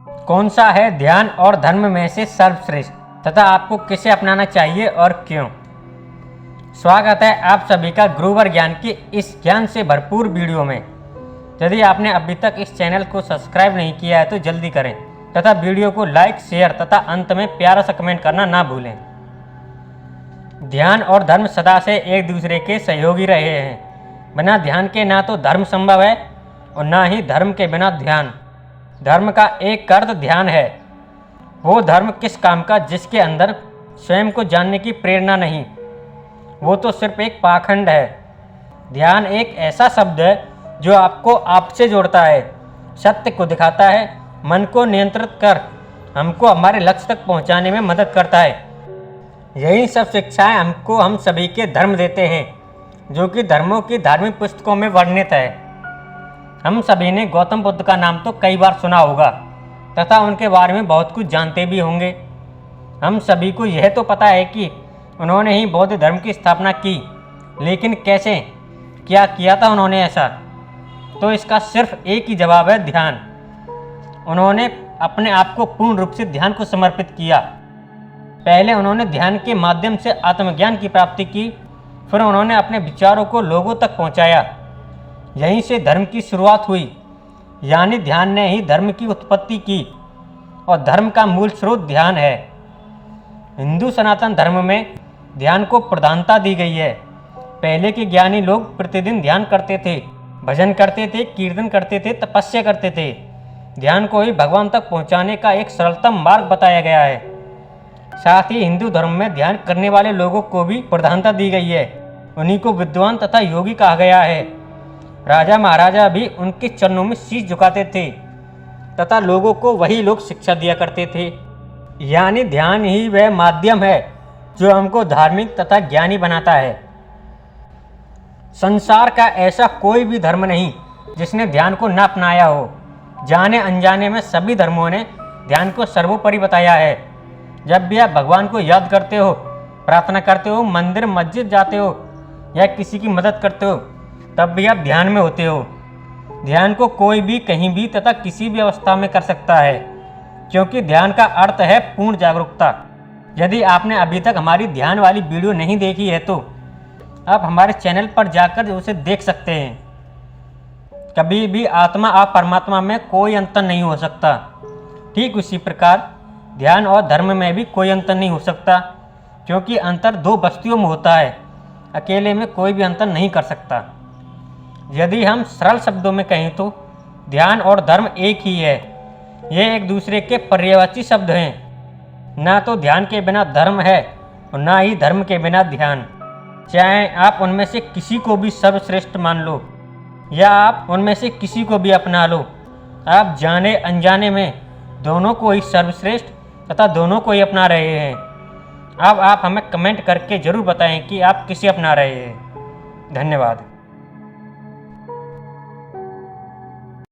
कौन सा है ध्यान और धर्म में से सर्वश्रेष्ठ तथा आपको किसे अपनाना चाहिए और क्यों? स्वागत है आप सभी का गुरुवर ज्ञान की इस ज्ञान से भरपूर वीडियो में। यदि आपने अभी तक इस चैनल को सब्सक्राइब नहीं किया है तो जल्दी करें तथा वीडियो को लाइक, शेयर तथा अंत में प्यारा सा कमेंट करना ना भूलें। ध्यान और धर्म सदा से एक दूसरे के सहयोगी रहे हैं। बिना ध्यान के ना तो धर्म संभव है और ना ही धर्म के बिना ध्यान। धर्म का एक अर्थ ध्यान है। वो धर्म किस काम का जिसके अंदर स्वयं को जानने की प्रेरणा नहीं, वो तो सिर्फ एक पाखंड है। ध्यान एक ऐसा शब्द है जो आपको आपसे जोड़ता है, सत्य को दिखाता है, मन को नियंत्रित कर हमको हमारे लक्ष्य तक पहुंचाने में मदद करता है। यही सब शिक्षाएं हमको हम सभी के धर्म देते हैं, जो कि धर्मों की धार्मिक पुस्तकों में वर्णित है। हम सभी ने गौतम बुद्ध का नाम तो कई बार सुना होगा तथा उनके बारे में बहुत कुछ जानते भी होंगे। हम सभी को यह तो पता है कि उन्होंने ही बौद्ध धर्म की स्थापना की, लेकिन कैसे, क्या किया था उन्होंने ऐसा? तो इसका सिर्फ एक ही जवाब है, ध्यान। उन्होंने अपने आप को पूर्ण रूप से ध्यान को समर्पित किया। पहले उन्होंने ध्यान के माध्यम से आत्मज्ञान की प्राप्ति की, फिर उन्होंने अपने विचारों को लोगों तक पहुंचाया। यहीं से धर्म की शुरुआत हुई, यानी ध्यान ने ही धर्म की उत्पत्ति की और धर्म का मूल स्रोत ध्यान है। हिंदू सनातन धर्म में ध्यान को प्रधानता दी गई है। पहले के ज्ञानी लोग प्रतिदिन ध्यान करते थे, भजन करते थे, कीर्तन करते थे, तपस्या करते थे। ध्यान को ही भगवान तक पहुंचाने का एक सरलतम मार्ग बताया गया है। साथ ही हिंदू धर्म में ध्यान करने वाले लोगों को भी प्रधानता दी गई है। उन्हीं को विद्वान तथा योगी कहा गया है। राजा महाराजा भी उनके चरणों में शीश झुकाते थे तथा लोगों को वही लोग शिक्षा दिया करते थे। यानी ध्यान ही वह माध्यम है जो हमको धार्मिक तथा ज्ञानी बनाता है। संसार का ऐसा कोई भी धर्म नहीं जिसने ध्यान को न अपनाया हो। जाने अनजाने में सभी धर्मों ने ध्यान को सर्वोपरि बताया है। जब भी आप भगवान को याद करते हो, प्रार्थना करते हो, मंदिर मस्जिद जाते हो या किसी की मदद करते हो, तब भी आप ध्यान में होते हो। ध्यान को कोई भी कहीं भी तथा किसी भी अवस्था में कर सकता है, क्योंकि ध्यान का अर्थ है पूर्ण जागरूकता। यदि आपने अभी तक हमारी ध्यान वाली वीडियो नहीं देखी है तो आप हमारे चैनल पर जाकर उसे देख सकते हैं। कभी भी आत्मा और परमात्मा में कोई अंतर नहीं हो सकता। ठीक उसी प्रकार ध्यान और धर्म में भी कोई अंतर नहीं हो सकता, क्योंकि अंतर दो वस्तुओं में होता है, अकेले में कोई भी अंतर नहीं कर सकता। यदि हम सरल शब्दों में कहें तो ध्यान और धर्म एक ही है। ये एक दूसरे के पर्यायवाची शब्द हैं। ना तो ध्यान के बिना धर्म है और ना ही धर्म के बिना ध्यान। चाहे आप उनमें से किसी को भी सर्वश्रेष्ठ मान लो या आप उनमें से किसी को भी अपना लो, आप जाने अनजाने में दोनों को ही सर्वश्रेष्ठ तथा दोनों को ही अपना रहे हैं। अब आप हमें कमेंट करके ज़रूर बताएं कि आप किसे अपना रहे हैं। धन्यवाद।